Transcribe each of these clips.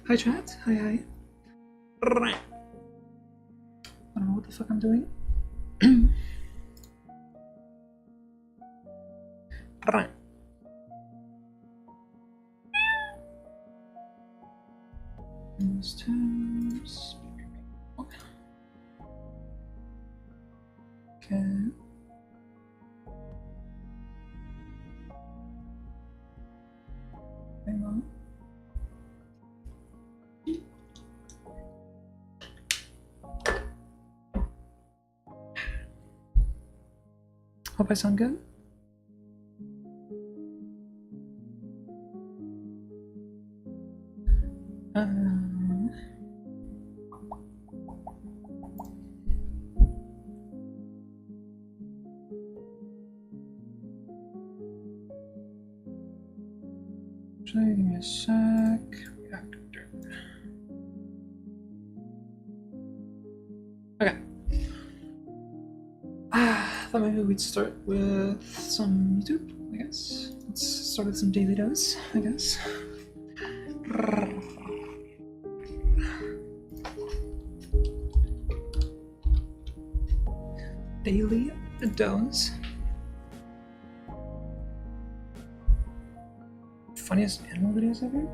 Hi chat. Hi hi. I don't know what the fuck I'm doing. Those terms. Okay. Hang on. Hope I sound good. Actually, give me a sec. Reactor. Okay. Thought maybe we'd start with some YouTube, I guess. Let's start with some daily dose, I guess. Daily dose. Funniest animal videos ever?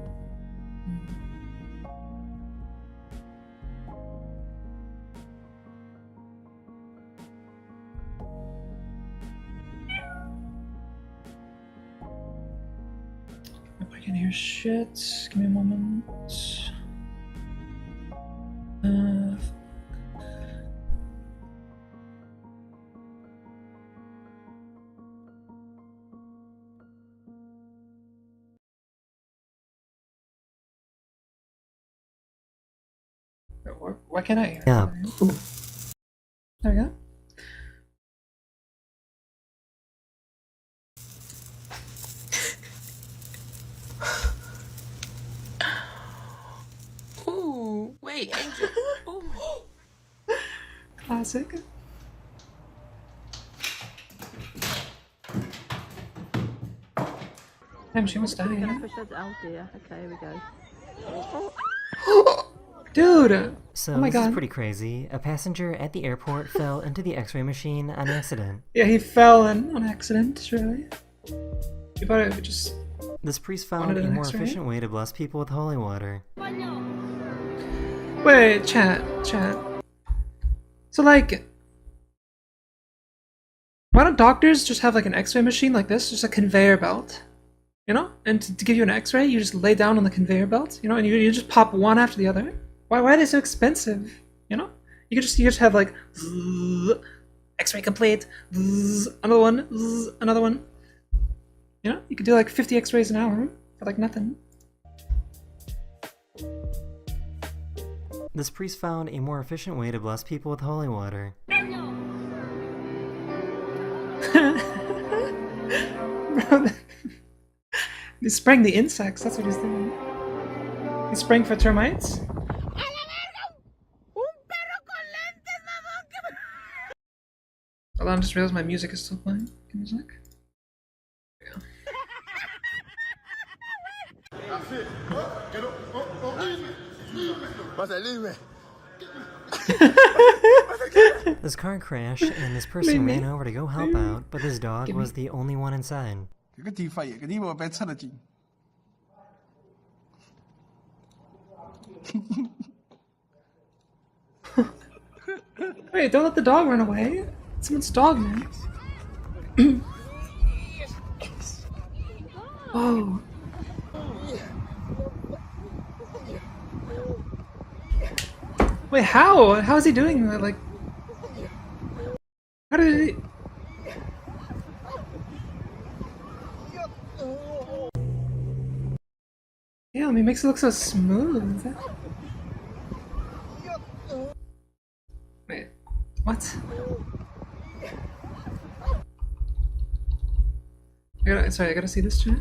I can hear shit. Give me a moment. Why can't I hear? Yeah. There we go. Ooh, wait, Angel. Ooh. Classic. Damn, she must die. We're Yeah? gonna push us out there. Okay, here we go. Dude! So Oh my this God. is pretty crazy. A passenger at the airport fell into the X-ray machine on accident. Yeah, he fell in on accident, really. You probably just... This priest found Wanted a an more X-ray? efficient way to bless people with holy water. Wait, chat. So, like... Why don't doctors just have, like, an X-ray machine like this? Just a conveyor belt. You know? And to give you an X-ray, you just lay down on the conveyor belt, you know? And you just pop one after the other. Why are they so expensive? You know? You could just have, like... X-ray complete. Another one. Another one. You know? You could do, like, 50 X-rays an hour for, like, nothing. This priest found a more efficient way to bless people with holy water. Bro, he's spraying the insects, that's what he's doing. He's spraying for termites? Hold on, I just realized my music is still playing. Give me a sec. This car crashed and this person ran over to go help out, but this dog was the only one inside. Wait, don't let the dog run away. It's someone's dog, man. Oh. Wait, how? How is he doing that? Like, how did he? Damn, he makes it look so smooth. Wait, what? I gotta see this chat.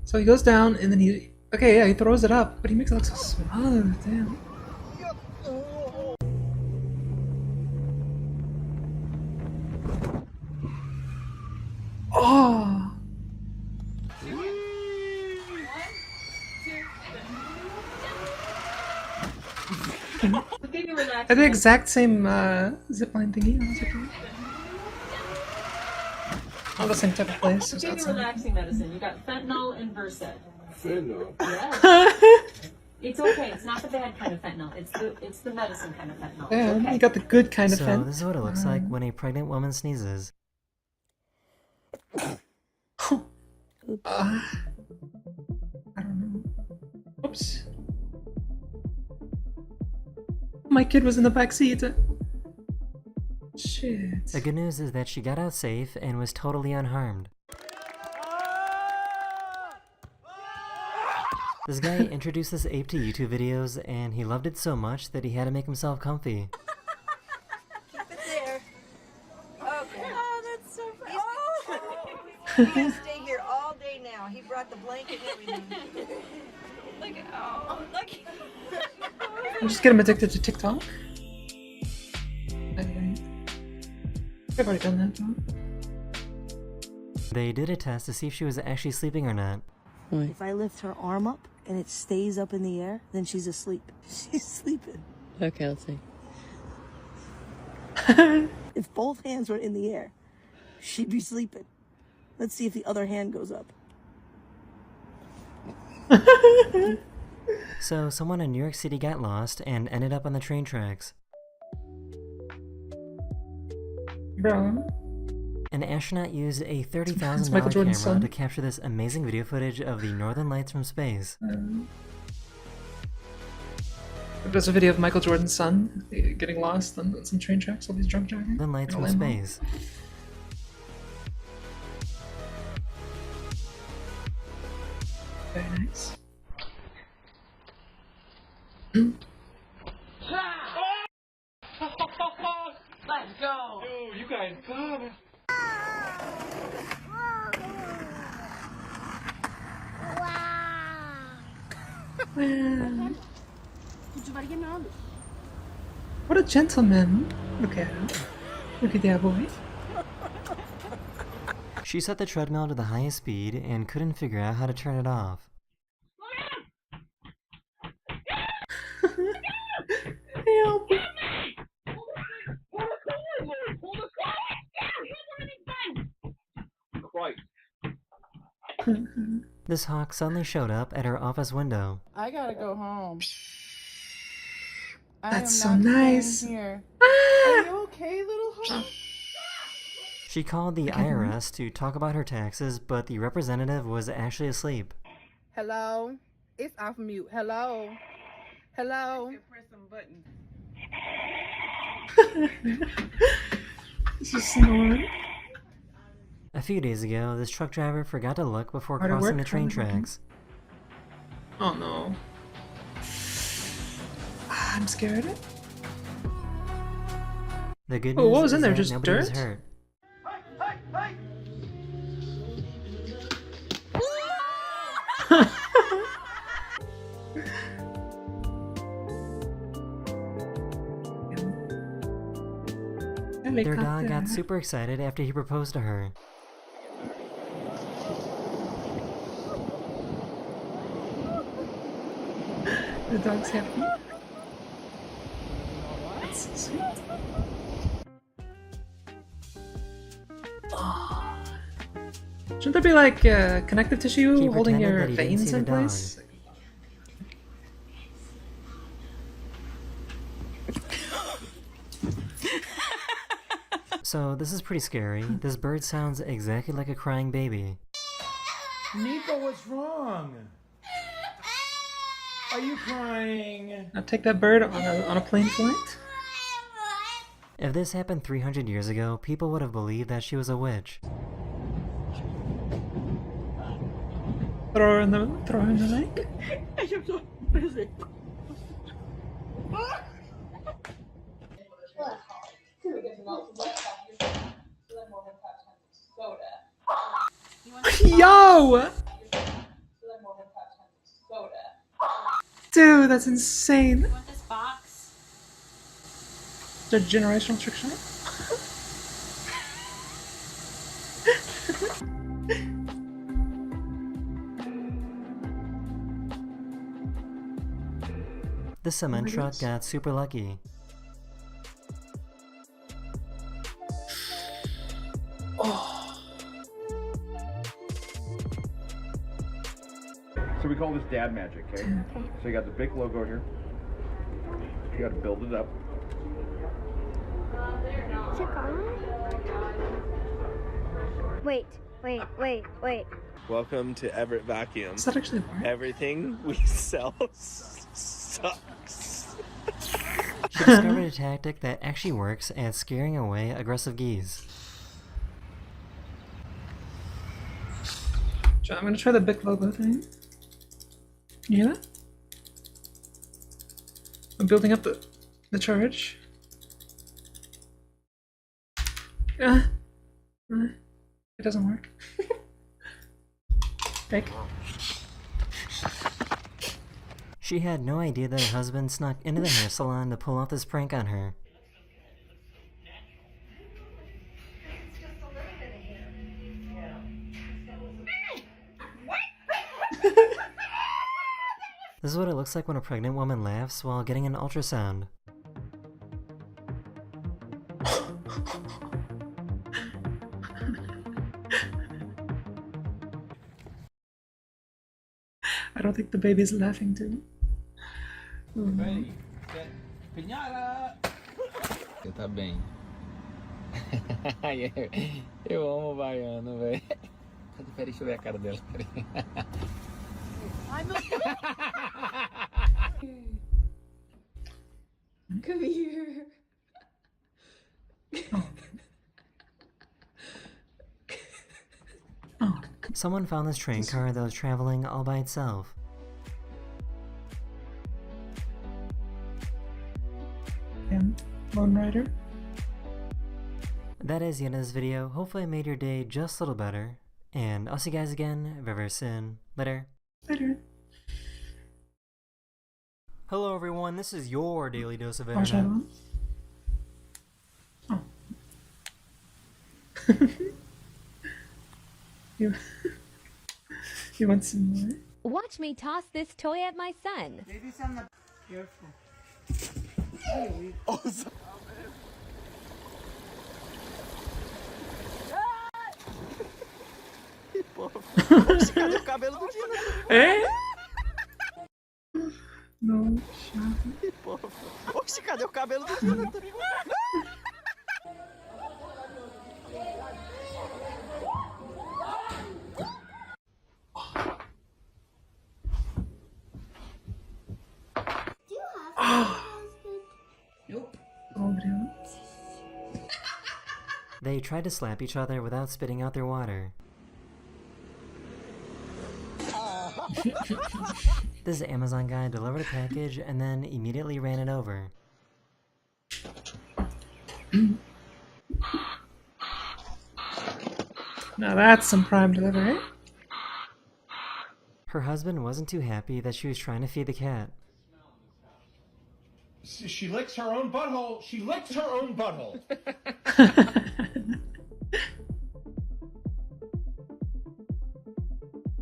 So he goes down and then he, okay, yeah, he throws it up, but he makes it look so smooth, damn. Oh! They're the exact same zipline thingy. All the same type of place. Just Take your outside. relaxing medicine. You got fentanyl and Versed. Fentanyl. Yes. It's okay. It's not the bad kind of fentanyl. It's the medicine kind of fentanyl. Yeah, It's okay. you got the good kind of So fence. this is what it looks like when a pregnant woman sneezes. I don't know. Oops. My kid was in the back seat. Shit. The good news is that she got out safe and was totally unharmed. This guy introduced this ape to YouTube videos, and he loved it so much that he had to make himself comfy. Keep it there. Okay. Oh, that's so funny. He's gonna stay here all day now. He brought the blanket and everything. Look at Just get him addicted to TikTok. Anyway. I've already done that though. They did a test to see if she was actually sleeping or not. If I lift her arm up and it stays up in the air, then she's asleep. She's sleeping. Okay, let's see. If both hands were in the air, she'd be sleeping. Let's see if the other hand goes up. So someone in New York City got lost and ended up on the train tracks. Bro. An astronaut used a It's $30,000 Michael camera Jordan's son. to capture this amazing video footage of the northern lights from space. There's a video of Michael Jordan's son getting lost on some train tracks while he's drunk driving. Northern lights In a from limo. space. Very nice. Let's go. Dude, you guys got it. What a gentleman. Look at him. Look at that boy. She set the treadmill to the highest speed and couldn't figure out how to turn it off. Help. Christ. This hawk suddenly showed up at her office window. I gotta go home. That's so nice. Here. Ah! Are you okay, little hawk? She called the IRS to talk about her taxes, but the representative was actually asleep. Hello? It's off mute. Hello? Hello? Press some buttons. This is similar. A few days ago, this truck driver forgot to look before Hard at crossing work, the train hard at work. tracks. Oh no. I'm scared. The good Oh, news what was in is there? that Just nobody was dirt? hurt. Their dog got super excited after he proposed to her. The dog's happy. That's so sweet. Oh. Shouldn't there be like connective tissue He holding pretended your that he didn't veins see in the dog. place? So this is pretty scary. This bird sounds exactly like a crying baby. Nico, what's wrong? Are you crying? Now take that bird on a plane flight. If this happened 300 years ago, people would have believed that she was a witch. Throw her in the lake. I am so busy. Yo! Dude, that's insane. You want this box? Is there a generational trick shot? the cement my truck goodness. got super lucky. So we call this dad magic, okay? So you got the big logo here. You got to build it up. Wait. Welcome to Everett Vacuum. Does that actually work? Everything we sell sucks. She discovered a tactic that actually works at scaring away aggressive geese. I'm gonna try the big logo thing. Can you hear that? I'm building up the charge. It doesn't work. Fake. She had no idea that her husband snuck into the hair salon to pull off this prank on her. This is what it looks like when a pregnant woman laughs while getting an ultrasound. I don't think the baby's laughing too. Bem, Pinhara! Você tá bem. Eu amo o baiano, velho. Peraí, deixa eu ver a cara dela. Peraí. Ai, meu Deus! Come here. Oh. Someone found this train car that was traveling all by itself. And Lone Rider. That is the end of this video. Hopefully I made your day just a little better. And I'll see you guys again very, very soon. Later. Later. Hello everyone, this is your Daily Dose of Watch that Internet. one. Oh. You want some more? Watch me toss this toy at my son. Maybe some careful. Cadê o cabelo do Dino? É? Não, chato. Oxe, cadê o cabelo do Dino? Gabriel. They tried to slap each other without spitting out their water. This Amazon guy delivered a package and then immediately ran it over. Now that's some prime delivery. Her husband wasn't too happy that she was trying to feed the cat. She licks her own butthole. She licks her own butthole.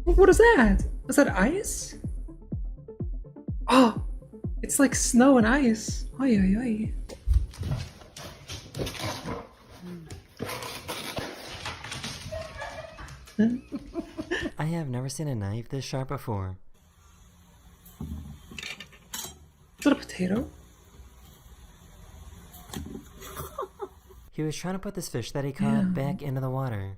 What is that? Is that ice? Oh, it's like snow and ice. Oy, oy, oy. I have never seen a knife this sharp before. Is that a potato? He was trying to put this fish that he caught back into the water.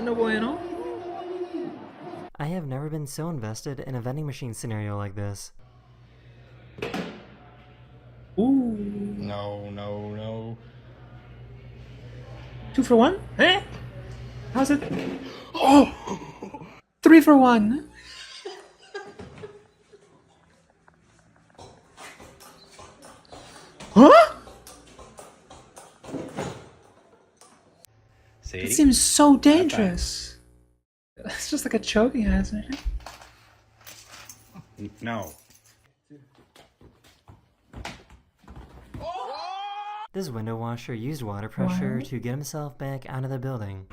No bueno. I have never been so invested in a vending machine scenario like this. Ooh. No, no, no. 2 for 1? Eh? How's it? Oh! 3 for 1. Huh? It seems so dangerous. It's just like a choking hazard. No. This window washer used water pressure Wow. to get himself back out of the building.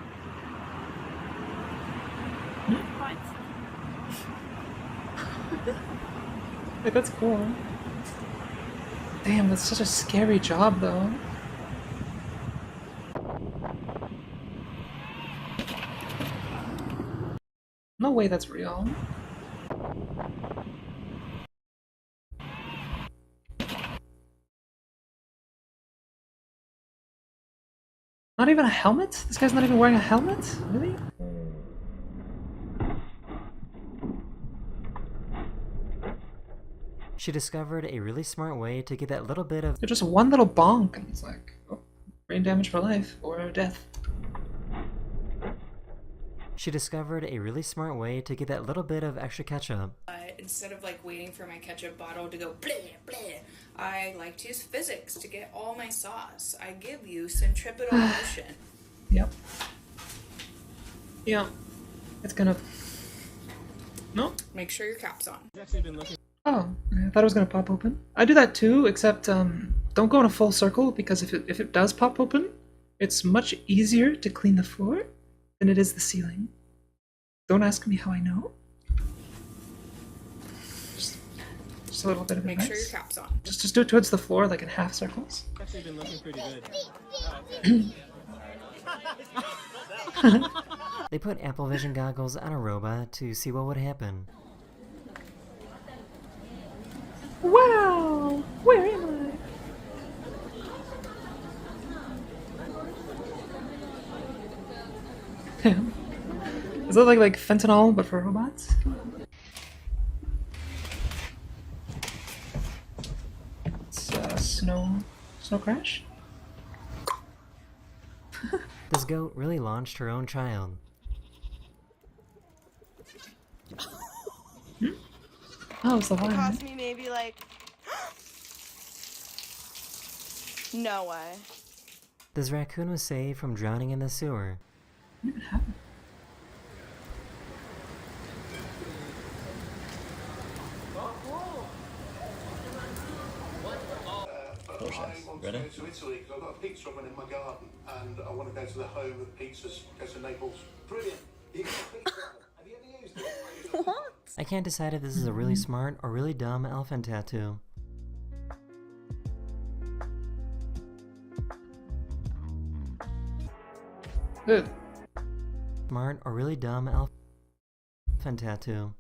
Like, that's cool. Damn, that's such a scary job, though. No way that's real. Not even a helmet? This guy's not even wearing a helmet? Really? She discovered a really smart way to get that little bit of Just one little bonk, and it's like, oh, brain damage for life, or death. She discovered a really smart way to get that little bit of extra ketchup. Instead of like waiting for my ketchup bottle to go bleh, bleh, I like to use physics to get all my sauce. I give you centripetal motion. Yep. Yeah. It's gonna... No? Make sure your cap's on. Oh, I thought it was gonna pop open. I do that too, except don't go in a full circle, because if it does pop open, it's much easier to clean the floor than it is the ceiling. Don't ask me how I know. Just a little bit of Make advice. sure your cap's on. Just do it towards the floor, like in half circles. Actually been looking pretty good. They put Apple Vision goggles on a robot to see what would happen. Wow! Where am I? Is that like fentanyl but for robots? It's snow crash. This goat really launched her own child. Oh, it's the water. Cost me maybe like... No way. This raccoon was saved from drowning in the sewer. What even happened? Ready? To Italy because I've got a pizza oven in my garden and I want to go to the home of pizzas, go to Naples. Brilliant. You got a pizza oven. Have you ever used it? What? I can't decide if this is a really smart or really dumb elephant tattoo. Good. Smart or really dumb elephant tattoo.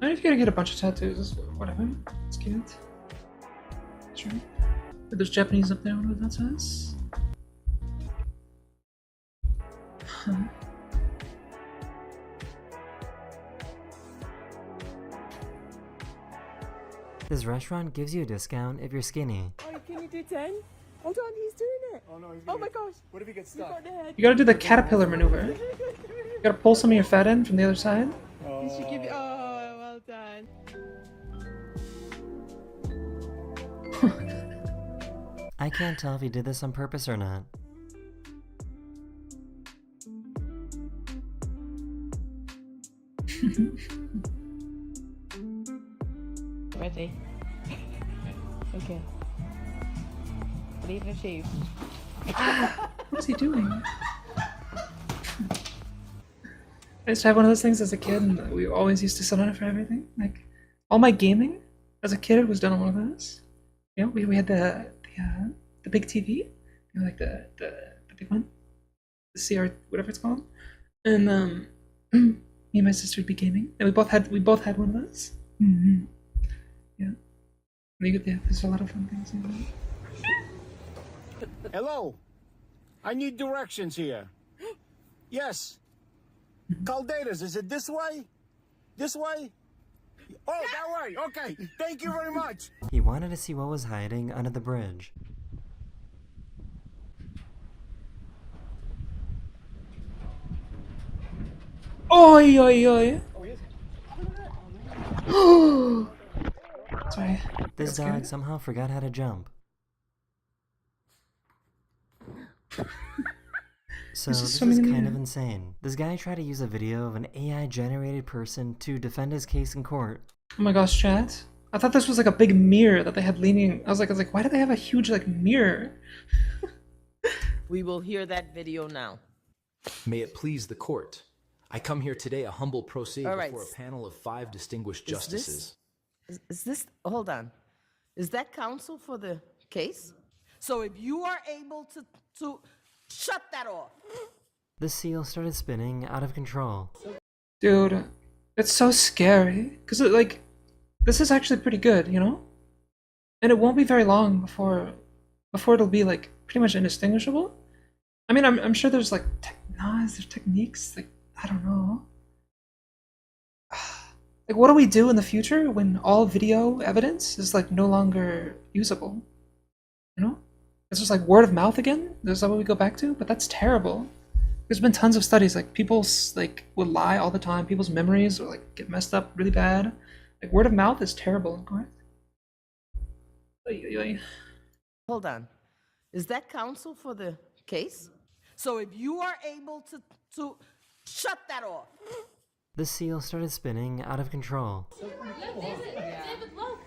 I mean, if you're gonna get a bunch of tattoos, whatever. It's cute. Sure. But there's Japanese up there, I wonder what that says. Huh. This restaurant gives you a discount if you're skinny. Oh, can you do 10? Hold on, he's doing it. Oh no, Oh my gosh. What if he gets You stuck? got the head. You gotta do the caterpillar maneuver. You gotta pull some of your fat in from the other side. You should give you... Oh, well done. I can't tell if he did this on purpose or not. Ready? Okay. Leave the tube. What is he doing? I used to have one of those things as a kid, and we always used to sit on it for everything. Like, all my gaming as a kid was done on one of those. You know, we had the big TV, you know, like the big one, the CR, whatever it's called, and me and my sister would be gaming, and we both had one of those. Mm-hmm. Yeah, there's a lot of fun things in there. Hello. I need directions here. Yes. Calderas, is it this way? This way? Oh, that way. Okay. Thank you very much. He wanted to see what was hiding under the bridge. Oi, oi, oi! Sorry. This dog somehow forgot how to jump. So This is this is swimming in the kind air. of insane. This guy tried to use a video of an AI-generated person to defend his case in court. Oh my gosh, chat. I thought this was like a big mirror that they had leaning. I was like, why do they have a huge like mirror? We will hear that video now. May it please the court. I come here today a humble pro se All right. before a panel of 5 distinguished Is justices. Is this, hold on. Is that counsel for the case? So if you are able to shut that off. The seal started spinning out of control. Dude, it's so scary. Because, like, this is actually pretty good, you know? And it won't be very long before it'll be, like, pretty much indistinguishable. I mean, I'm sure there's, like, is there techniques? Like, I don't know. Like, what do we do in the future when all video evidence is, like, no longer usable? You know? It's just, like, word of mouth again? Is that what we go back to? But that's terrible. There's been tons of studies, like, people, like, would lie all the time. People's memories or, like, get messed up really bad. Like, word of mouth is terrible, correct? Hold on. Is that counsel for the case? So if you are able to shut that off. The seal started spinning out of control. Look, David, look.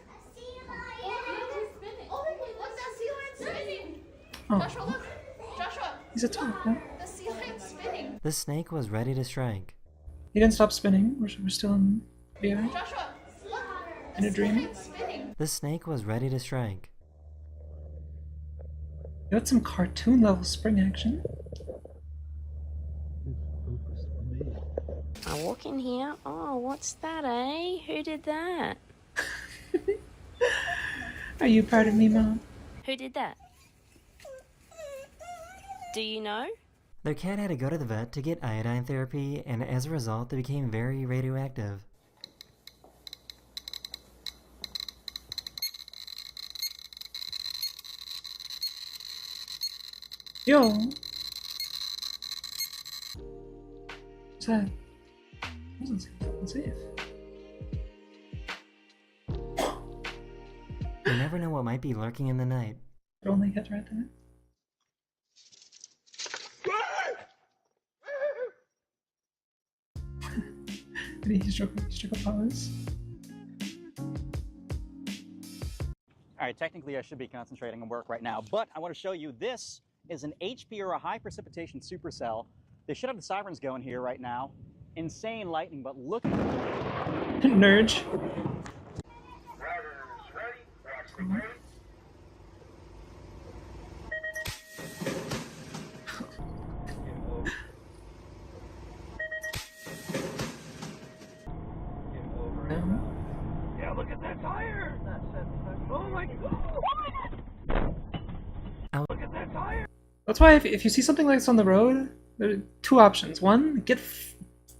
Oh. Joshua, look. Joshua. He's a top, huh? The sea lion spinning. The snake was ready to strike. He didn't stop spinning. We're still in VR. Joshua, look. In a dream. Lion spinning. The snake was ready to strike. You had some cartoon level spring action. I walk in here. Oh, what's that, eh? Who did that? Are you proud of me, Mom? Who did that? Do you know? Their cat had to go to the vet to get iodine therapy, and as a result, they became very radioactive. Yo! What's that? Wasn't safe. You never know what might be lurking in the night. It only gets right there. Did he struck a pause? All right, technically I should be concentrating on work right now, but I want to show you this is an HP or a high precipitation supercell. They should have the sirens going here right now. Insane lightning, but look at Nerd. Yeah, look at that tire! Oh my god! Look at that tire! That's why if you see something like this on the road, there are two options. One, get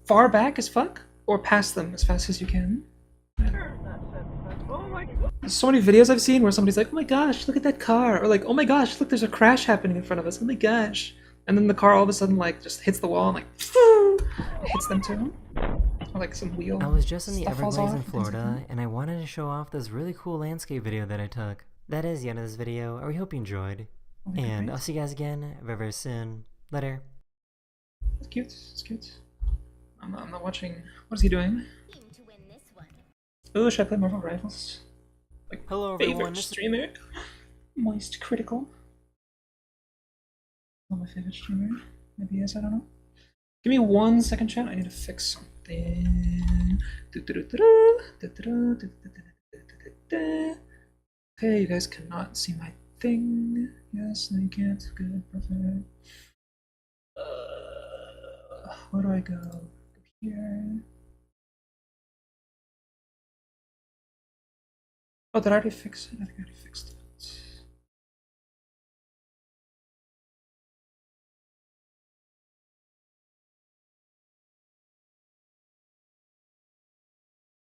far back as fuck, or pass them as fast as you can. Oh my god! There's so many videos I've seen where somebody's like, oh my gosh, look at that car. Or like, oh my gosh, look, there's a crash happening in front of us. Oh my gosh. And then the car all of a sudden like just hits the wall and like hits them too. Or like some wheel. I was just in the stuff falls Everglades in off, things like Florida, and I wanted to show off this really cool landscape video that I took. That is the end of this video. I hope you enjoyed. And I'll see you guys again very, very soon. Later. It's cute. It's cute. I'm not watching. What is he doing? Oh, should I play Marvel Rivals? Like, hello favorite everyone. streamer. Moist Critical. Not my favorite streamer. Maybe he is, I don't know. Give me 1 second, chat. I need to fix something. Okay, you guys cannot see my thing. Yes, no, you can't. Good, perfect. Where do I go? Go here. Oh, did I already fix it? I think I already fixed it.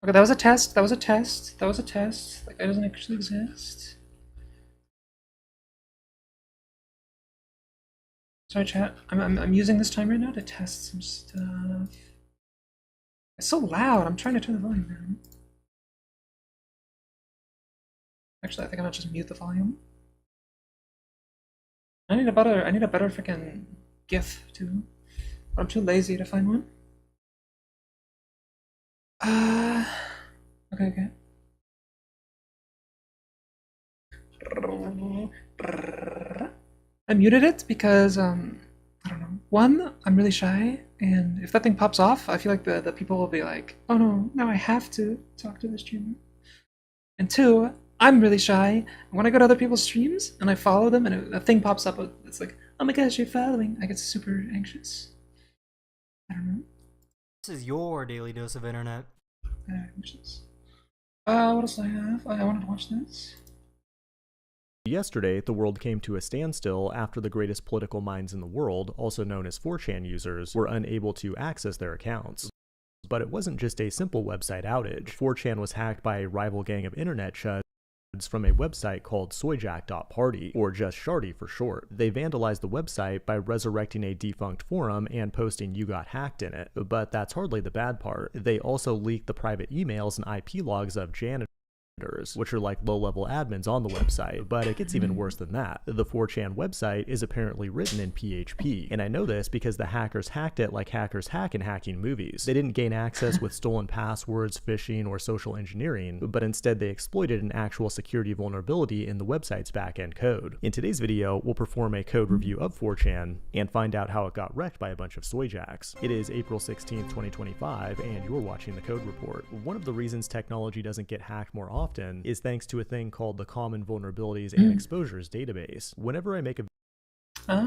Okay, that was a test. That was a test. That was a test. Like, that doesn't actually exist. Sorry, chat. I'm using this time right now to test some stuff. It's so loud. I'm trying to turn the volume down. Actually, I think I might just mute the volume. I need a better freaking GIF too. But I'm too lazy to find one. Okay. I muted it because I don't know. One, I'm really shy, and if that thing pops off, I feel like the people will be like, oh no, now I have to talk to the streamer. And two, I'm really shy. When I go to other people's streams and I follow them and a thing pops up, it's like, oh my gosh, you're following. I get super anxious. I don't know. This is your daily dose of internet. Anxious. What else do I have? I wanted to watch this. Yesterday, the world came to a standstill after the greatest political minds in the world, also known as 4chan users, were unable to access their accounts. But it wasn't just a simple website outage. 4chan was hacked by a rival gang of internet chuds from a website called soyjack.party, or just Shardy for short. They vandalized the website by resurrecting a defunct forum and posting "you got hacked" in it. But that's hardly the bad part. They also leaked the private emails and IP logs of janitors, which are like low-level admins on the website. But it gets even worse than that. The 4chan website is apparently written in PHP, and I know this because the hackers hacked it like hackers hack in hacking movies. They didn't gain access with stolen passwords, phishing, or social engineering, but instead they exploited an actual security vulnerability in the website's back-end code. In today's video, we'll perform a code review of 4chan and find out how it got wrecked by a bunch of soyjacks. It is April 16th, 2025, and you're watching the Code Report. One of the reasons technology doesn't get hacked more often is thanks to a thing called the Common Vulnerabilities and Exposures database. Whenever I make a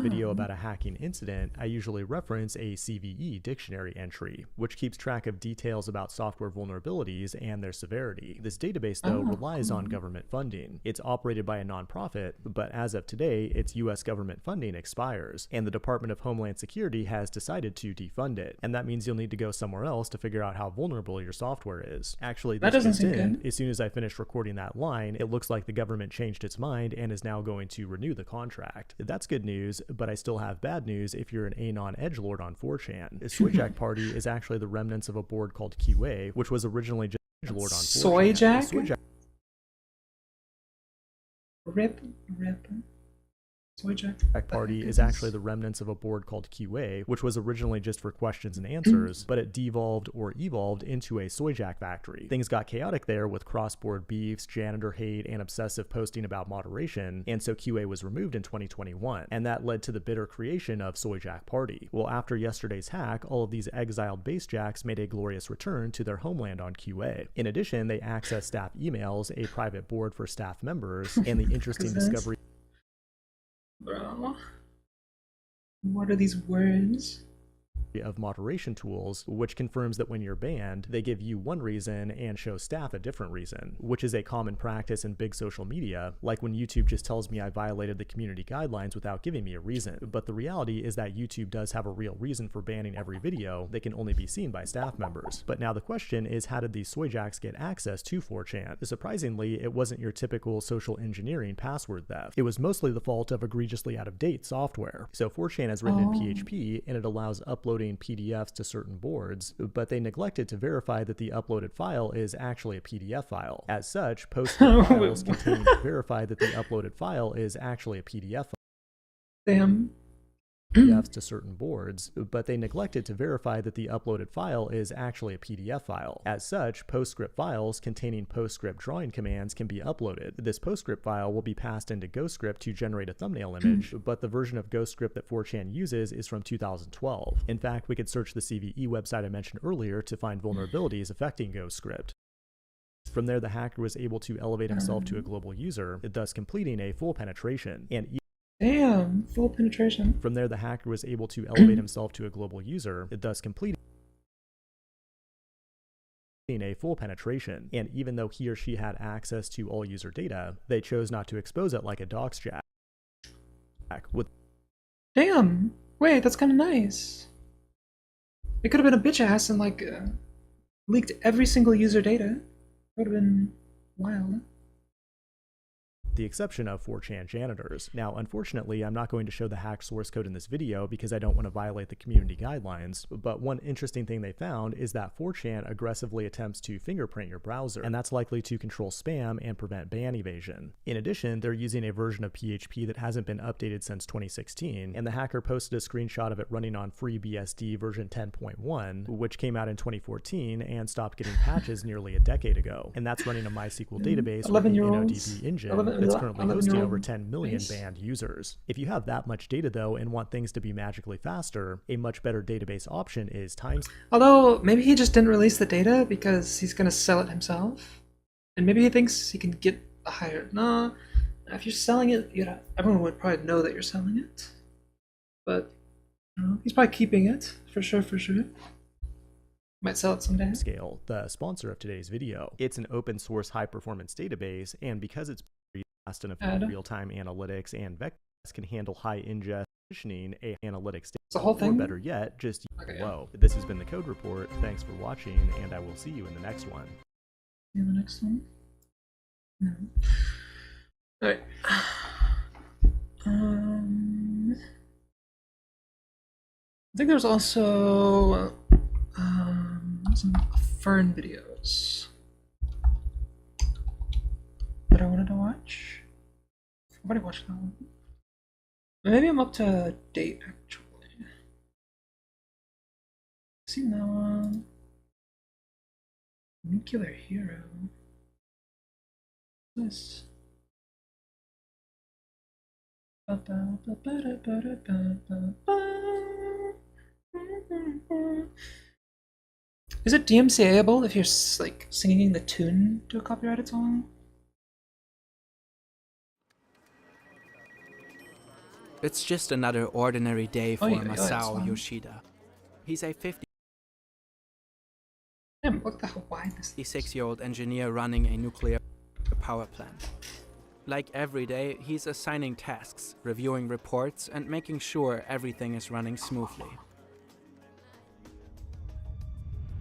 video about a hacking incident, I usually reference a CVE dictionary entry, which keeps track of details about software vulnerabilities and their severity. This database, though, relies on government funding. It's operated by a nonprofit, but as of today, its US government funding expires, and the Department of Homeland Security has decided to defund it, and that means you'll need to go somewhere else to figure out how vulnerable your software is. Actually, that doesn't seem good. As soon as I finished recording that line, it looks like the government changed its mind and is now going to renew the contract. That's good news, but I still have bad news if you're an anon edgelord on 4chan. Soyjack.party is actually the remnants of a board called QA, which was originally just edgelord on 4chan. Soyjack? Rip. Soyjack.party is actually the remnants of a board called QA, which was originally just for questions and answers, but it devolved or evolved into a Soyjack factory. Things got chaotic there with cross-board beefs, janitor hate, and obsessive posting about moderation, and so QA was removed in 2021, and that led to the bitter creation of Soyjack.party. Well, after yesterday's hack, all of these exiled basejacks made a glorious return to their homeland on QA. In addition, they accessed staff emails, a private board for staff members, and the interesting discovery. Bro, what are these words? Of moderation tools, which confirms that when you're banned, they give you one reason and show staff a different reason, which is a common practice in big social media, like when YouTube just tells me I violated the community guidelines without giving me a reason. But the reality is that YouTube does have a real reason for banning every video that can only be seen by staff members. But now the question is, how did these soyjacks get access to 4chan? Surprisingly, it wasn't your typical social engineering password theft. It was mostly the fault of egregiously out-of-date software. So 4chan is written in PHP, and it allows uploading PDFs to certain boards, but they neglected to verify that the uploaded file is actually a PDF file. As such, PostScript files continue to verify that the uploaded file is actually a PDF file. Damn. PDFs to certain boards, but they neglected to verify that the uploaded file is actually a PDF file. As such, PostScript files containing PostScript drawing commands can be uploaded. This PostScript file will be passed into GhostScript to generate a thumbnail image, but the version of GhostScript that 4chan uses is from 2012. In fact, we could search the CVE website I mentioned earlier to find vulnerabilities affecting GhostScript. From there, the hacker was able to elevate himself to a global user, thus completing a full penetration. And damn, full penetration. From there, the hacker was able to elevate himself to a global user, thus completing a full penetration. And even though he or she had access to all user data, they chose not to expose it like a doxjack. Damn, wait, that's kind of nice. It could have been a bitch ass and like leaked every single user data. Would have been wild. The exception of 4chan janitors. Now, unfortunately, I'm not going to show the hacked source code in this video because I don't want to violate the community guidelines, but one interesting thing they found is that 4chan aggressively attempts to fingerprint your browser, and that's likely to control spam and prevent ban evasion. In addition, they're using a version of PHP that hasn't been updated since 2016, and the hacker posted a screenshot of it running on FreeBSD version 10.1, which came out in 2014 and stopped getting patches nearly a decade ago. And that's running a MySQL database with the NODB engine. it's currently hosting over 10 million base. banned users. If you have that much data though and want things to be magically faster, a much better database option is Timestamp. Although, maybe he just didn't release the data because he's gonna sell it himself. And maybe he thinks he can get a higher... No, if you're selling it, everyone would probably know that you're selling it. But, he's probably keeping it, for sure. Might sell it someday. Scale, the sponsor of today's video. It's an open source high performance database, and because it's pretty fast and real-time analytics and vectors can handle high ingest conditioning, analytics the whole thing? Or better yet, just below. This has been the Code Report. Thanks for watching, and I will see you in the next one. In the next one? Alright. I think there's also some Fern videos that I wanted to watch. I've already watched that one. Maybe I'm up to date actually. I've seen that one. Nuclear Hero. This. Is it DMCA-able if you're like singing the tune to a copyrighted song? It's just another ordinary day for Masao it's Yoshida. He's a 56-year-old engineer running a nuclear power plant. Like every day, he's assigning tasks, reviewing reports, and making sure everything is running smoothly.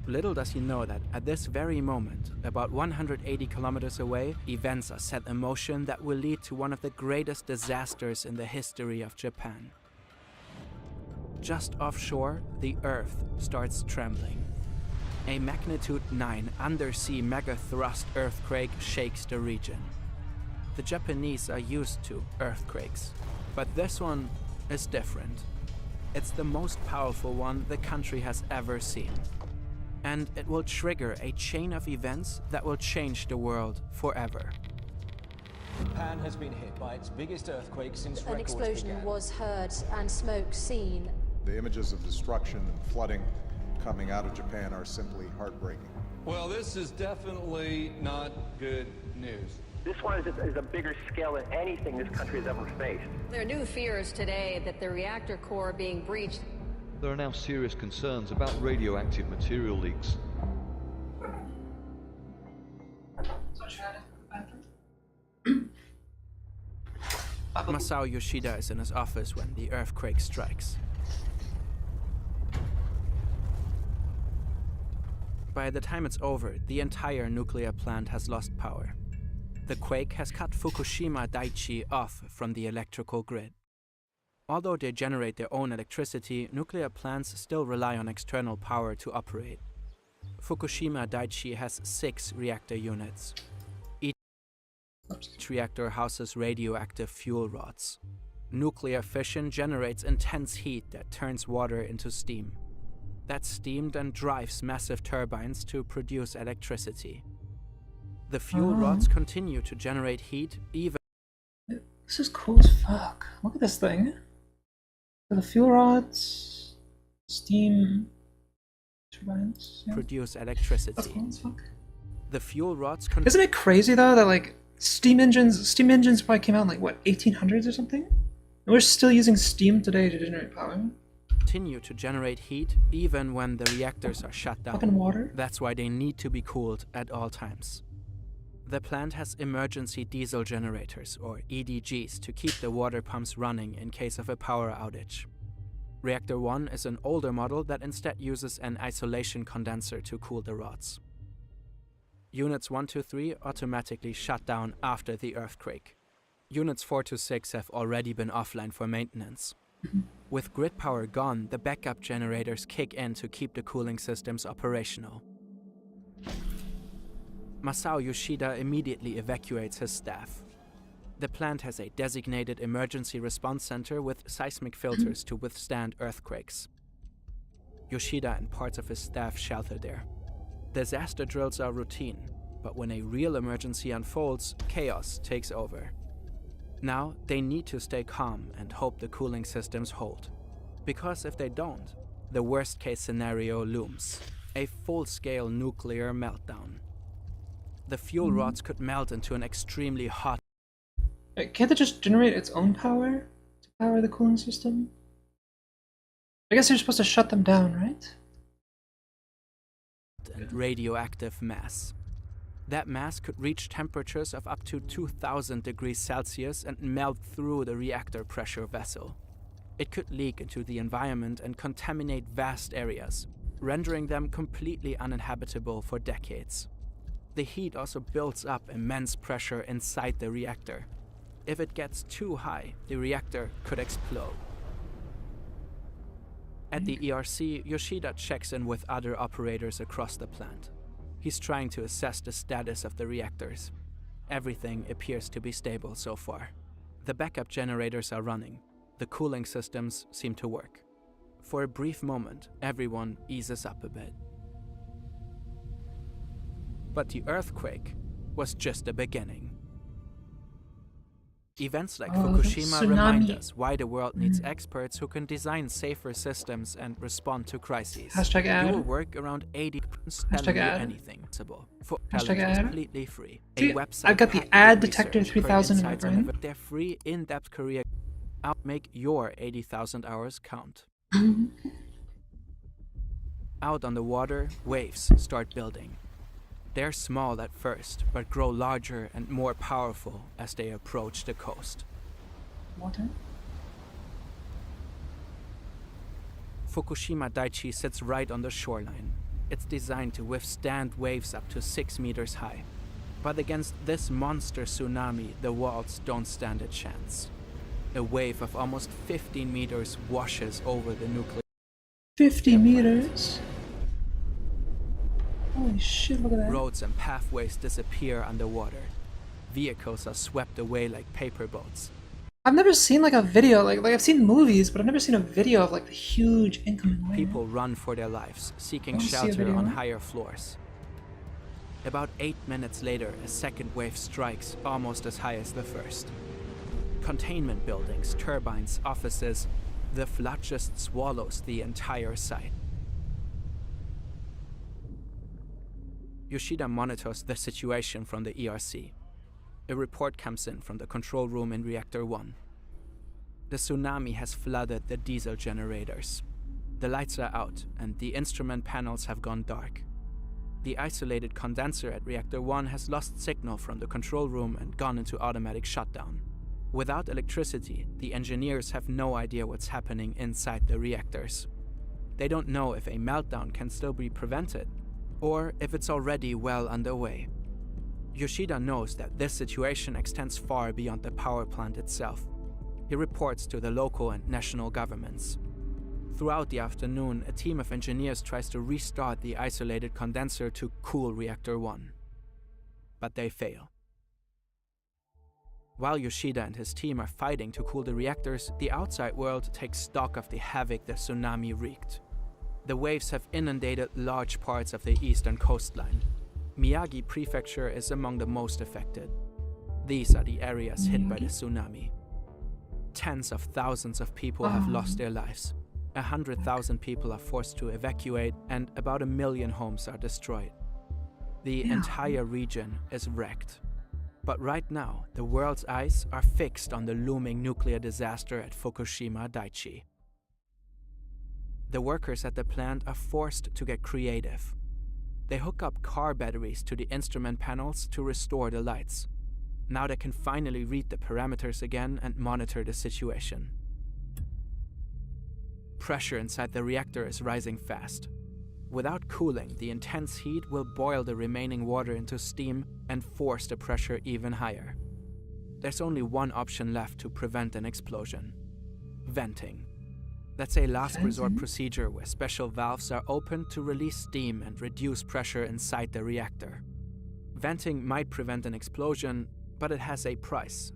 Little does he know that at this very moment, about 180 kilometers away, events are set in motion that will lead to one of the greatest disasters in the history of Japan. Just offshore, the Earth starts trembling. A magnitude 9 undersea megathrust earthquake shakes the region. The Japanese are used to earthquakes, but this one is different. It's the most powerful one the country has ever seen. And it will trigger a chain of events that will change the world forever. Japan has been hit by its biggest earthquake since An records explosion began. was heard and smoke seen. The images of destruction and flooding coming out of Japan are simply heartbreaking. Well, this is definitely not good news. This one is a bigger scale than anything this country has ever faced. There are new fears today that the reactor core being breached. There are now serious concerns about radioactive material leaks. Masao Yoshida is in his office when the earthquake strikes. By the time it's over, the entire nuclear plant has lost power. The quake has cut Fukushima Daiichi off from the electrical grid. Although they generate their own electricity, nuclear plants still rely on external power to operate. Fukushima Daiichi has 6 reactor units. Each reactor houses radioactive fuel rods. Nuclear fission generates intense heat that turns water into steam. That steam then drives massive turbines to produce electricity. The fuel rods continue to generate heat even... This is cool as fuck. Look at this thing. The fuel rods, steam turbines, produce electricity. That's cool as fuck. The fuel rods Isn't it crazy though that like steam engines probably came out in like what 1800s or something? And we're still using steam today to generate power. Continue to generate heat even when the reactors are shut down. Fucking water. That's why they need to be cooled at all times. The plant has emergency diesel generators, or EDGs, to keep the water pumps running in case of a power outage. Reactor 1 is an older model that instead uses an isolation condenser to cool the rods. Units 1 to 3 automatically shut down after the earthquake. Units 4 to 6 have already been offline for maintenance. With grid power gone, the backup generators kick in to keep the cooling systems operational. Masao Yoshida immediately evacuates his staff. The plant has a designated emergency response center with seismic filters to withstand earthquakes. Yoshida and parts of his staff shelter there. Disaster drills are routine, but when a real emergency unfolds, chaos takes over. Now, they need to stay calm and hope the cooling systems hold. Because if they don't, the worst-case scenario looms. A full-scale nuclear meltdown. The fuel rods could melt into an extremely hot... Wait, can't it just generate its own power to power the cooling system? I guess you're supposed to shut them down, right? ...and radioactive mass. That mass could reach temperatures of up to 2000 degrees Celsius and melt through the reactor pressure vessel. It could leak into the environment and contaminate vast areas, rendering them completely uninhabitable for decades. The heat also builds up immense pressure inside the reactor. If it gets too high, the reactor could explode. At the ERC, Yoshida checks in with other operators across the plant. He's trying to assess the status of the reactors. Everything appears to be stable so far. The backup generators are running. The cooling systems seem to work. For a brief moment, everyone eases up a bit. But the earthquake was just the beginning. Events like Fukushima remind us why the world needs experts who can design safer systems and respond to crises. Hashtag ad. You will work around 80 Hashtag ad. anything possible. For Hashtag challenge is ad. completely free. See, A website I've got the packed ad with detector research, 3000 in my insights, and brain. their free in-depth career outmake your 80,000 hours count. Out on the water, waves start building. They're small at first, but grow larger and more powerful as they approach the coast. Water? Fukushima Daiichi sits right on the shoreline. It's designed to withstand waves up to 6 meters high. But against this monster tsunami, the walls don't stand a chance. A wave of almost 15 meters washes over the nuclear... 50 meters? Holy shit, look at that. Roads and pathways disappear underwater. Vehicles are swept away like paper boats. I've never seen like a video, like I've seen movies, but I've never seen a video of like the huge incoming wave. People run for their lives, seeking I wanna see a shelter video. on higher floors. About 8 minutes later, a second wave strikes, almost as high as the first. Containment buildings, turbines, offices, the flood just swallows the entire site. Yoshida monitors the situation from the ERC. A report comes in from the control room in Reactor 1. The tsunami has flooded the diesel generators. The lights are out, and the instrument panels have gone dark. The isolated condenser at Reactor 1 has lost signal from the control room and gone into automatic shutdown. Without electricity, the engineers have no idea what's happening inside the reactors. They don't know if a meltdown can still be prevented, or if it's already well underway. Yoshida knows that this situation extends far beyond the power plant itself. He reports to the local and national governments. Throughout the afternoon, a team of engineers tries to restart the isolated condenser to cool Reactor 1. But they fail. While Yoshida and his team are fighting to cool the reactors, the outside world takes stock of the havoc the tsunami wreaked. The waves have inundated large parts of the eastern coastline. Miyagi Prefecture is among the most affected. These are the areas hit by the tsunami. Tens of thousands of people have lost their lives. 100,000 people are forced to evacuate, and about 1 million homes are destroyed. The entire region is wrecked. But right now, the world's eyes are fixed on the looming nuclear disaster at Fukushima Daiichi. The workers at the plant are forced to get creative. They hook up car batteries to the instrument panels to restore the lights. Now they can finally read the parameters again and monitor the situation. Pressure inside the reactor is rising fast. Without cooling, the intense heat will boil the remaining water into steam and force the pressure even higher. There's only one option left to prevent an explosion: venting. That's a last resort procedure where special valves are opened to release steam and reduce pressure inside the reactor. Venting might prevent an explosion, but it has a price.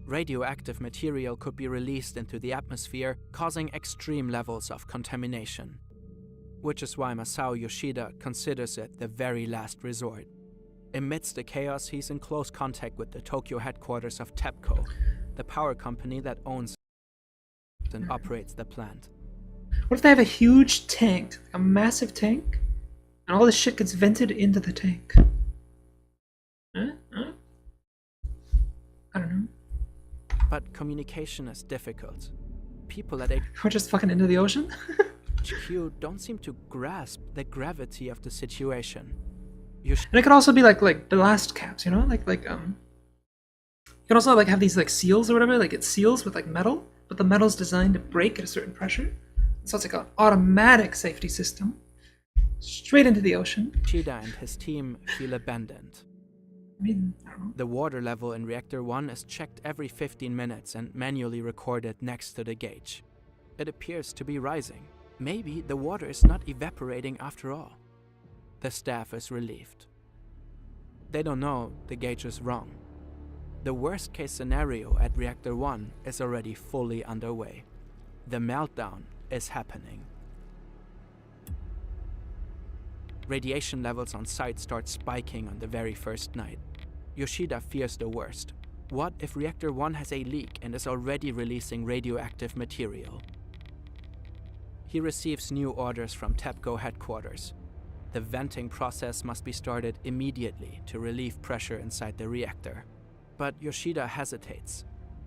Radioactive material could be released into the atmosphere, causing extreme levels of contamination. Which is why Masao Yoshida considers it the very last resort. Amidst the chaos, he's in close contact with the Tokyo headquarters of TEPCO, the power company that owns and operates the plant. What if they have a huge tank, a massive tank, and all this shit gets vented into the tank? Huh? I don't know. But communication is difficult. People at We're just fucking into the ocean? HQ don't seem to grasp the gravity of the situation. And it could also be like blast caps, you know? You could also like have these like seals or whatever, like it's seals with like metal, but the metal's designed to break at a certain pressure. So it's like an automatic safety system. Straight into the ocean. Yoshida and his team feel abandoned. I mean, I don't know. The water level in Reactor 1 is checked every 15 minutes and manually recorded next to the gauge. It appears to be rising. Maybe the water is not evaporating after all. The staff is relieved. They don't know the gauge is wrong. The worst case scenario at Reactor 1 is already fully underway. The meltdown is happening. Radiation levels on site start spiking on the very first night. Yoshida fears the worst. What if Reactor 1 has a leak and is already releasing radioactive material? He receives new orders from TEPCO headquarters. The venting process must be started immediately to relieve pressure inside the reactor. But Yoshida hesitates.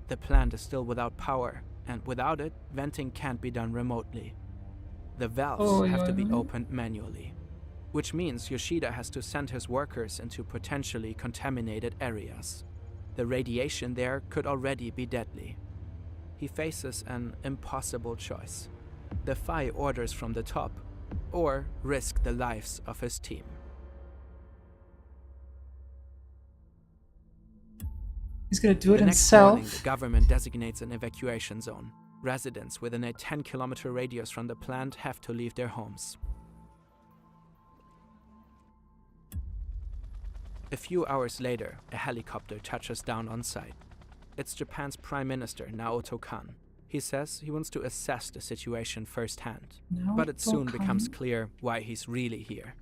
The plant is still without power, and without it, venting can't be done remotely. The valves have to be opened manually, which means Yoshida has to send his workers into potentially contaminated areas. The radiation there could already be deadly. He faces an impossible choice: defy orders from the top, or risk the lives of his team. He's gonna do it The next himself. morning, the government designates an evacuation zone. Residents within a 10-kilometer radius from the plant have to leave their homes. A few hours later, a helicopter touches down on site. It's Japan's Prime Minister, Naoto Kan. He says he wants to assess the situation firsthand. But it soon becomes clear why he's really here: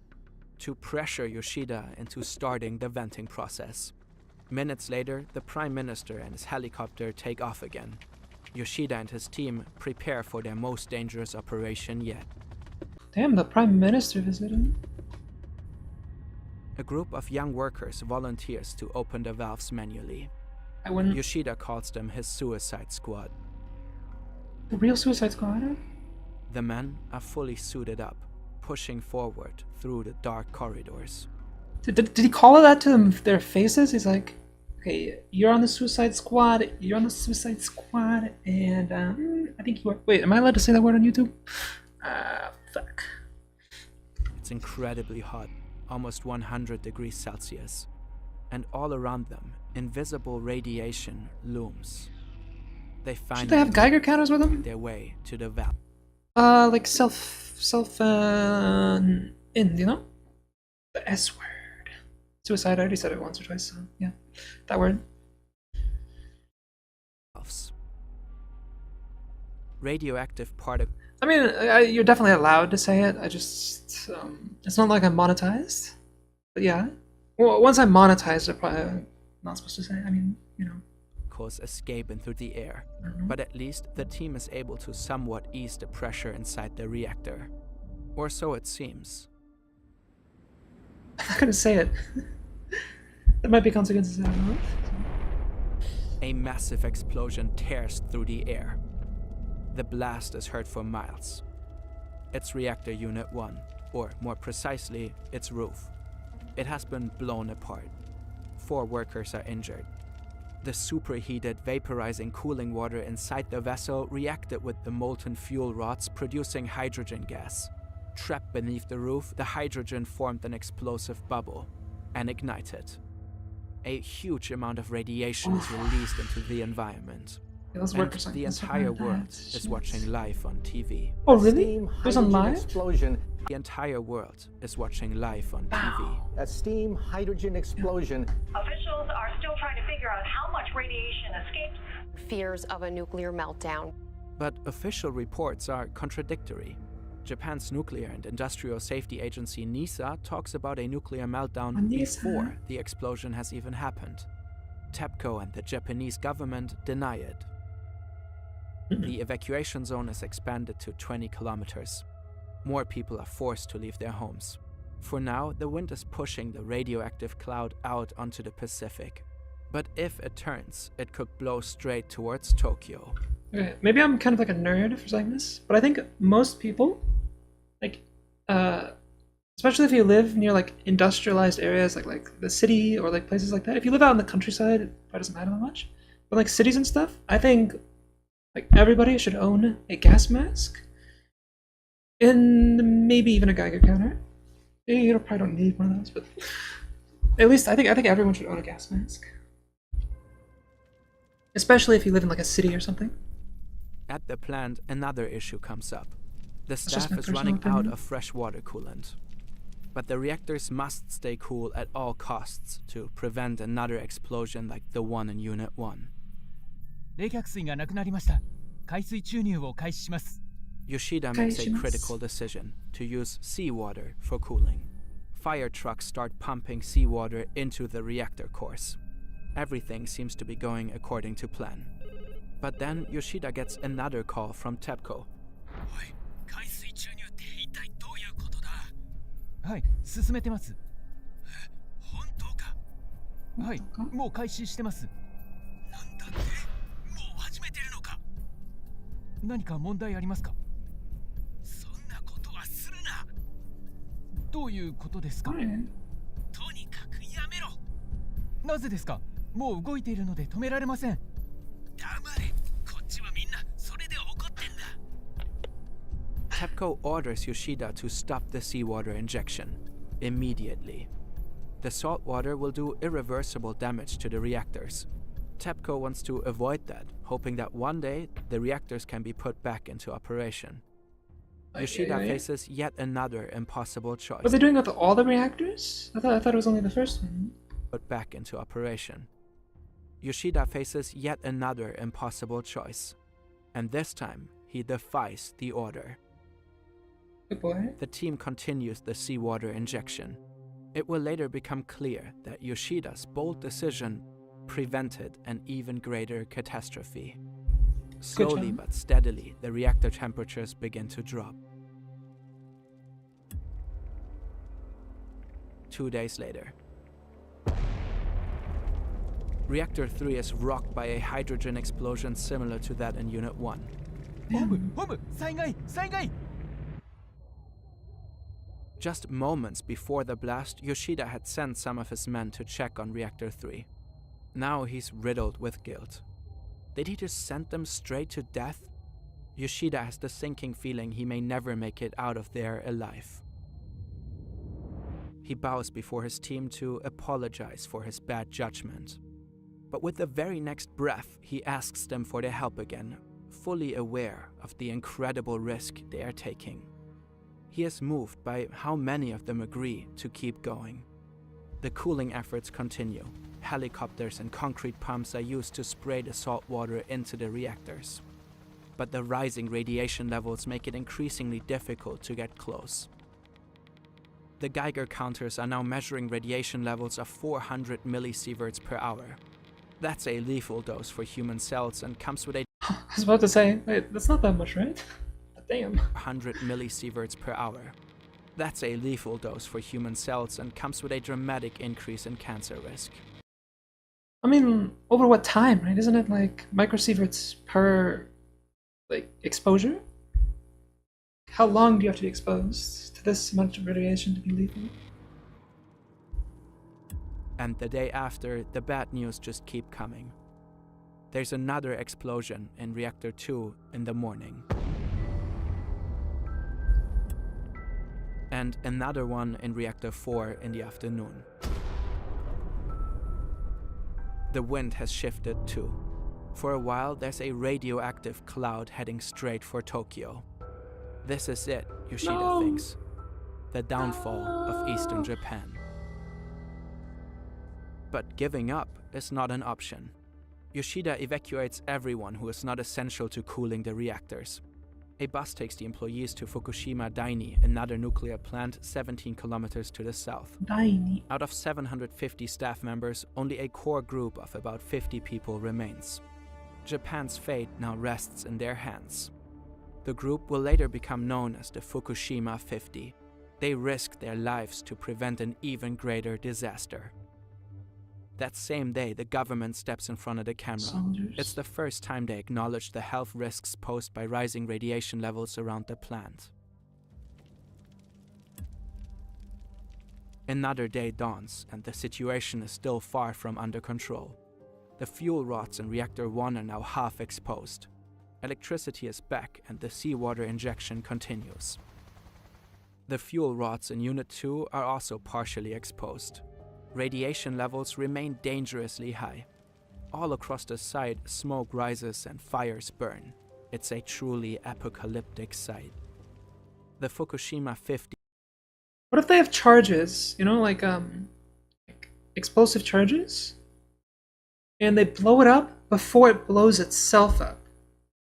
to pressure Yoshida into starting the venting process. Minutes later, the Prime Minister and his helicopter take off again. Yoshida and his team prepare for their most dangerous operation yet. Damn, the Prime Minister visited. A group of young workers volunteers to open the valves manually. I wouldn't. Yoshida calls them his suicide squad. The real Suicide Squad? The men are fully suited up, pushing forward through the dark corridors. Did he call that to them, their faces? He's like, okay, you're on the Suicide Squad, you're on the Suicide Squad, and I think you are. Wait, am I allowed to say that word on YouTube? Fuck. It's incredibly hot, almost 100 degrees Celsius. And all around them, invisible radiation looms. They Should finally they have Geiger counters with them? make their way to the valve. Like in, you know? The S word. Suicide, I already said it once or twice, so yeah. That word. Radioactive particles. I mean, you're definitely allowed to say it. I just, it's not like I'm monetized. But yeah. Well, once I'm monetized, I'm probably not supposed to say it. I mean, you know. Escape into the air, but at least the team is able to somewhat ease the pressure inside the reactor. Or so it seems. I'm not gonna say it. There might be consequences, I don't know. A massive explosion tears through the air. The blast is heard for miles. It's Reactor Unit 1, or more precisely, its roof. It has been blown apart. 4 workers are injured. The superheated, vaporizing cooling water inside the vessel reacted with the molten fuel rods, producing hydrogen gas. Trapped beneath the roof, the hydrogen formed an explosive bubble and ignited. A huge amount of radiation is released into the environment. Yeah, those and workers the like entire world is watching live on TV. Oh, really? It was on live? Explosion. The entire world is watching live on TV. A steam hydrogen explosion. Officials are still trying to figure out how much radiation escaped. Fears of a nuclear meltdown. But official reports are contradictory. Japan's Nuclear and Industrial Safety Agency NISA talks about a nuclear meltdown before the explosion has even happened. TEPCO and the Japanese government deny it. The evacuation zone is expanded to 20 kilometers. More people are forced to leave their homes. For now, the wind is pushing the radioactive cloud out onto the Pacific. But if it turns, it could blow straight towards Tokyo. Okay, maybe I'm kind of like a nerd for saying this, but I think most people, like, especially if you live near like industrialized areas like the city or like places like that, if you live out in the countryside, it probably doesn't matter that much. But like cities and stuff, I think like everybody should own a gas mask and maybe even a Geiger counter. You probably don't need one of those, but at least I think everyone should own a gas mask. Especially if you live in like a city or something. At the plant, another issue comes up. The That's just staff my is personal running out opinion. of fresh water coolant. But the reactors must stay cool at all costs to prevent another explosion like the one in Unit 1. 冷却水がなくなりました。海水注入を開始します。 Yoshida makes a critical decision to use seawater for cooling. Fire trucks start pumping seawater into the reactor cores. Everything seems to be going according to plan. But then Yoshida gets another call from TEPCO. 海水注入って一体どういうことだ。はい、進めてます。本当か。はい、もう開始してます。なんだって、もう始めてるのか。何か問題ありますか。そんなことはするな。どういうことですか。とにかくやめろ。なぜですか。もう動いているので止められません。黙れ。こっちはみんなそれで怒ってんだ。TEPCO orders Yoshida to stop the seawater injection immediately. The salt water will do irreversible damage to the reactors. TEPCO wants to avoid that, hoping that one day the reactors can be put back into operation. Yoshida faces yet another impossible choice. What are they doing with all the reactors? I thought it was only the first one. Put back into operation. Yoshida faces yet another impossible choice. And this time, he defies the order. Good boy. The team continues the seawater injection. It will later become clear that Yoshida's bold decision prevented an even greater catastrophe. Slowly but steadily, the reactor temperatures begin to drop. 2 days later. Reactor 3 is rocked by a hydrogen explosion similar to that in Unit 1. ホム、災害、災害。 Just moments before the blast, Yoshida had sent some of his men to check on Reactor 3. Now he's riddled with guilt. Did he just send them straight to death? Yoshida has the sinking feeling he may never make it out of there alive. He bows before his team to apologize for his bad judgment. But with the very next breath, he asks them for their help again, fully aware of the incredible risk they are taking. He is moved by how many of them agree to keep going. The cooling efforts continue. Helicopters and concrete pumps are used to spray the salt water into the reactors. But the rising radiation levels make it increasingly difficult to get close. The Geiger counters are now measuring radiation levels of 400 millisieverts per hour. That's a lethal dose for human cells and comes with a I was about to say, wait, that's not that much, right? Damn. 100 millisieverts per hour. That's a lethal dose for human cells and comes with a dramatic increase in cancer risk. I mean, over what time, right? Isn't it like microsieverts per like exposure? How long do you have to be exposed to this amount of radiation to be lethal? And the day after, the bad news just keep coming. There's another explosion in Reactor 2 in the morning. And another one in Reactor 4 in the afternoon. The wind has shifted too. For a while, there's a radioactive cloud heading straight for Tokyo. This is it, Yoshida thinks. The downfall of Eastern Japan. But giving up is not an option. Yoshida evacuates everyone who is not essential to cooling the reactors. A bus takes the employees to Fukushima Daini, another nuclear plant 17 kilometers to the south. Daini. Out of 750 staff members, only a core group of about 50 people remains. Japan's fate now rests in their hands. The group will later become known as the Fukushima 50. They risked their lives to prevent an even greater disaster. That same day, the government steps in front of the camera. Soldiers. It's the first time they acknowledge the health risks posed by rising radiation levels around the plant. Another day dawns, and the situation is still far from under control. The fuel rods in Reactor 1 are now half exposed. Electricity is back, and the seawater injection continues. The fuel rods in Unit 2 are also partially exposed. Radiation levels remain dangerously high. All across the site, smoke rises and fires burn. It's a truly apocalyptic sight. The Fukushima 50. What if they have charges? You know, like explosive charges, and they blow it up before it blows itself up.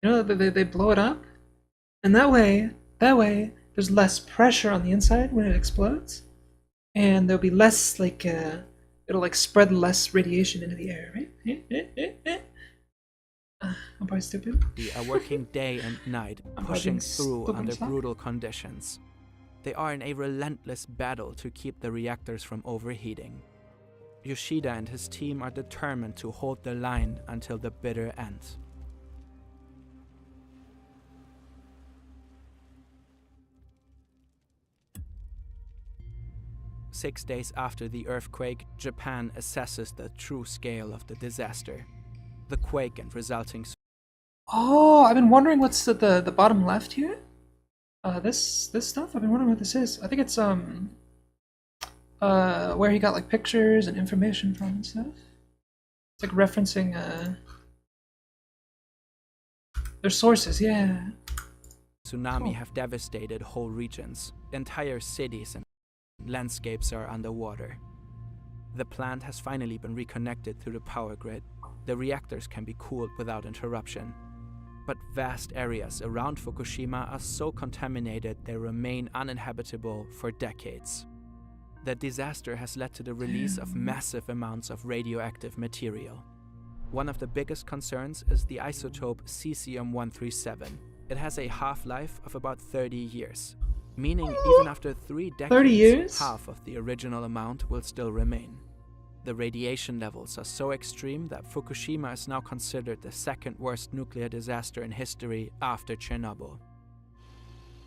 You know, they blow it up, and that way, there's less pressure on the inside when it explodes, and there'll be less it'll like spread less radiation into the air, right? I'm probably stupid. Are working day and night, pushing through under brutal conditions. They are in a relentless battle to keep the reactors from overheating. Yoshida and his team are determined to hold the line until the bitter end. Six days after the earthquake, Japan assesses the true scale of the disaster. The quake and resulting... Oh, I've been wondering what's at the bottom left here. This stuff? I've been wondering what this is. I think it's where he got like pictures and information from and stuff. It's like referencing their sources, yeah. Tsunami have devastated whole regions. Entire cities and landscapes are underwater. The plant has finally been reconnected to the power grid. The reactors can be cooled without interruption. But vast areas around Fukushima are so contaminated they remain uninhabitable for decades. The disaster has led to the release of massive amounts of radioactive material. One of the biggest concerns is the isotope cesium-137. It has a half-life of about 30 years, meaning even after 3 decades, 30 years? half of the original amount will still remain. The radiation levels are so extreme that Fukushima is now considered the second worst nuclear disaster in history after Chernobyl.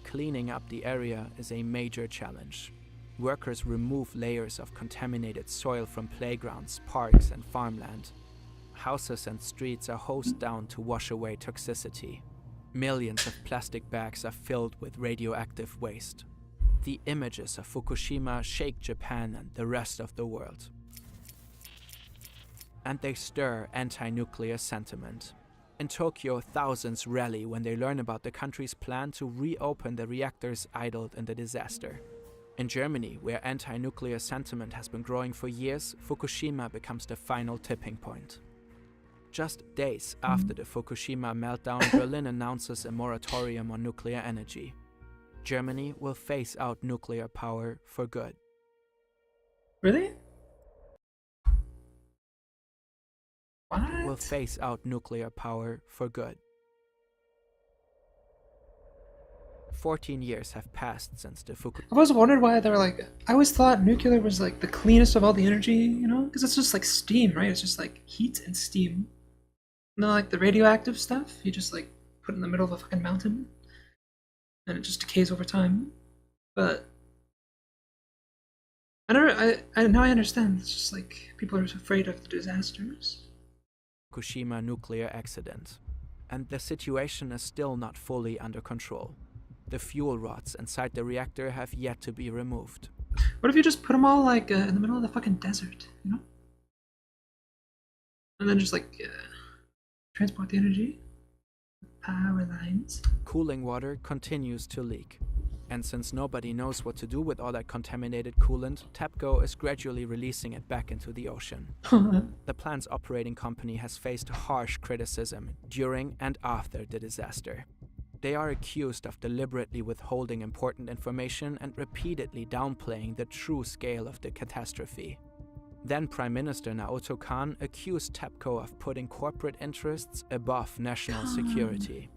Cleaning up the area is a major challenge. Workers remove layers of contaminated soil from playgrounds, parks, and farmland. Houses and streets are hosed down to wash away toxicity. Millions of plastic bags are filled with radioactive waste. The images of Fukushima shake Japan and the rest of the world. And they stir anti-nuclear sentiment. In Tokyo, thousands rally when they learn about the country's plan to reopen the reactors idled in the disaster. In Germany, where anti-nuclear sentiment has been growing for years, Fukushima becomes the final tipping point. Just days after the Fukushima meltdown, Berlin announces a moratorium on nuclear energy. Germany will phase out nuclear power for good. Really? What? Will phase out nuclear power for good. 14 years have passed since the Fukushima... I've always wondered why they're like... I always thought nuclear was like the cleanest of all the energy, you know? Because it's just like steam, right? It's just like heat and steam. And then like the radioactive stuff, you just like put in the middle of a fucking mountain. And it just decays over time. But... now I understand. It's just like people are afraid of the disasters. Fukushima nuclear accident. And the situation is still not fully under control. The fuel rods inside the reactor have yet to be removed. What if you just put them all like in the middle of the fucking desert, you know? And then just like transport the energy, power lines. Cooling water continues to leak. And since nobody knows what to do with all that contaminated coolant, TEPCO is gradually releasing it back into the ocean. The plant's operating company has faced harsh criticism during and after the disaster. they are accused of deliberately withholding important information and repeatedly downplaying the true scale of the catastrophe. Then Prime Minister Naoto Kan accused TEPCO of putting corporate interests above national security.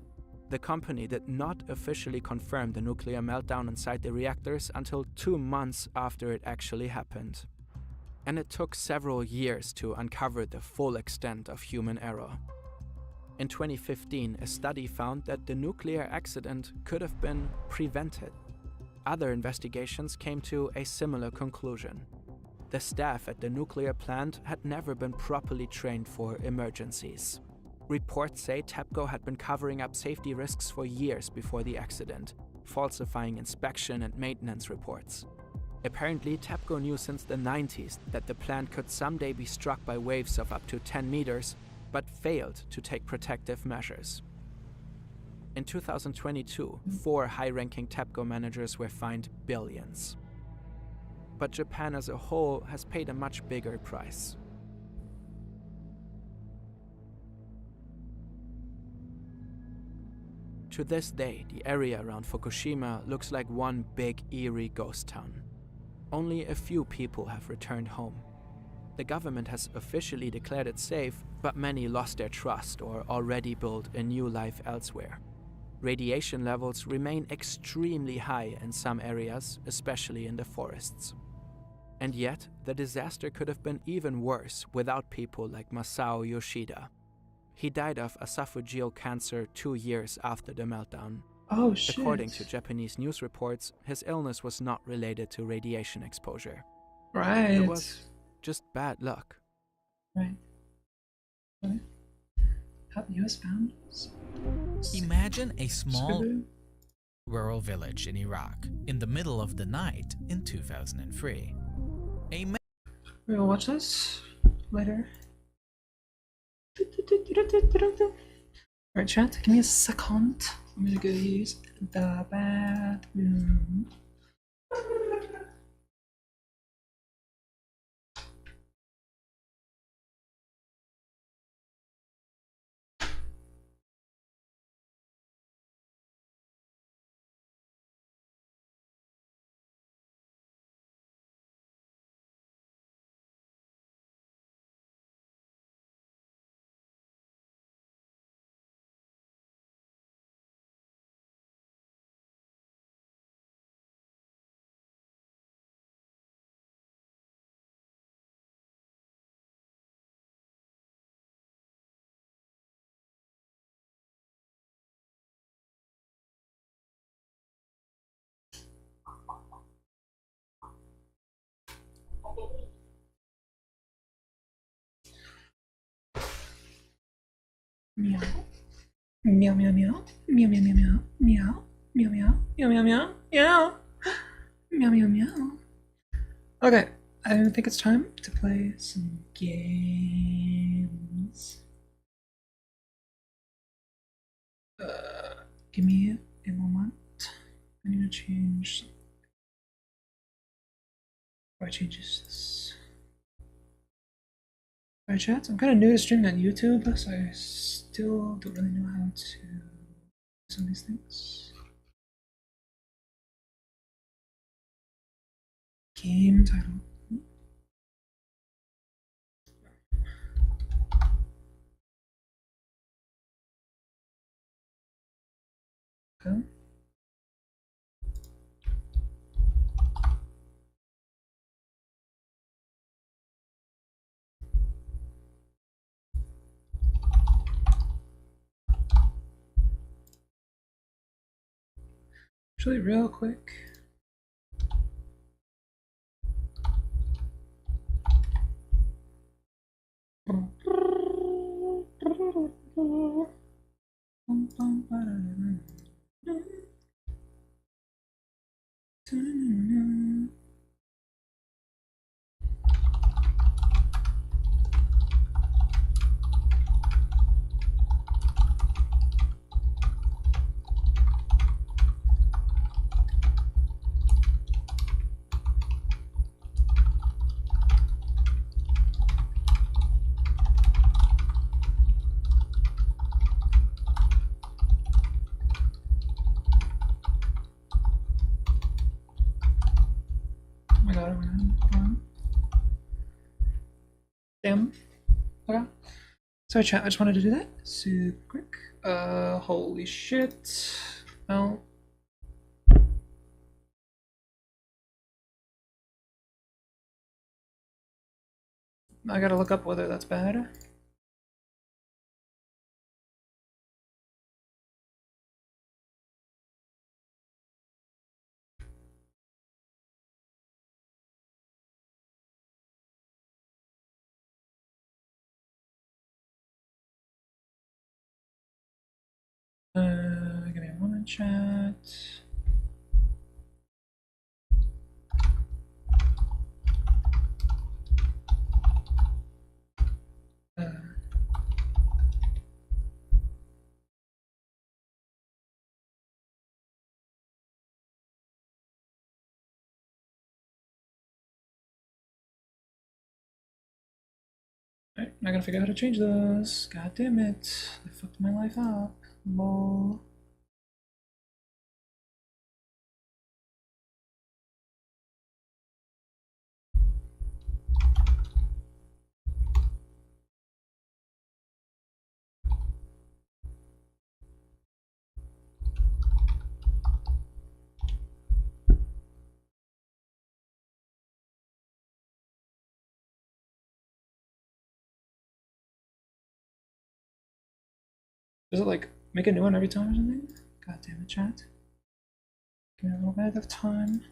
The company did not officially confirm the nuclear meltdown inside the reactors until 2 months after it actually happened. And it took several years to uncover the full extent of human error. In 2015, a study found that the nuclear accident could have been prevented. Other investigations came to a similar conclusion. The staff at the nuclear plant had never been properly trained for emergencies. Reports say TEPCO had been covering up safety risks for years before the accident, falsifying inspection and maintenance reports. Apparently, TEPCO knew since the 90s that the plant could someday be struck by waves of up to 10 meters, but failed to take protective measures. In 2022, 4 high-ranking TEPCO managers were fined billions. But Japan as a whole has paid a much bigger price. To this day, the area around Fukushima looks like one big eerie ghost town. Only a few people have returned home. The government has officially declared it safe, but many lost their trust or already built a new life elsewhere. Radiation levels remain extremely high in some areas, especially in the forests. And yet, the disaster could have been even worse without people like Masao Yoshida. He died of esophageal cancer 2 years after the meltdown. Oh, shit. According to Japanese news reports, his illness was not related to radiation exposure. Right. It was just bad luck. Right. How the US found? Imagine a small rural village in Iraq in the middle of the night in 2003. We will watch this later. Alright, chat, give me a second. I'm gonna go use the bathroom. Meow. Meow meow meow. Meow meow meow meow. Meow. Meow meow. Meow meow meow. Meow. Meow meow meow. Okay, I think it's time to play some games. Give me a moment. I need to change. Why changes this? Alright, chat. I'm kind of new to streaming on YouTube, so I still don't really know how to do some of these things. Game title. Okay. Actually, real quick. Damn. Okay. Sorry, chat. I just wanted to do that super quick. Holy shit. Well. I gotta look up whether that's bad. Give me a moment, chat. Alright, I gotta figure out how to change those. God damn it. They fucked my life up. Lol. Does it like make a new one every time or something? God damn it, chat. Give me a little bit of time.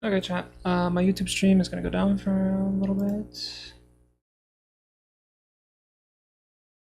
Okay, chat. My YouTube stream is gonna go down for a little bit.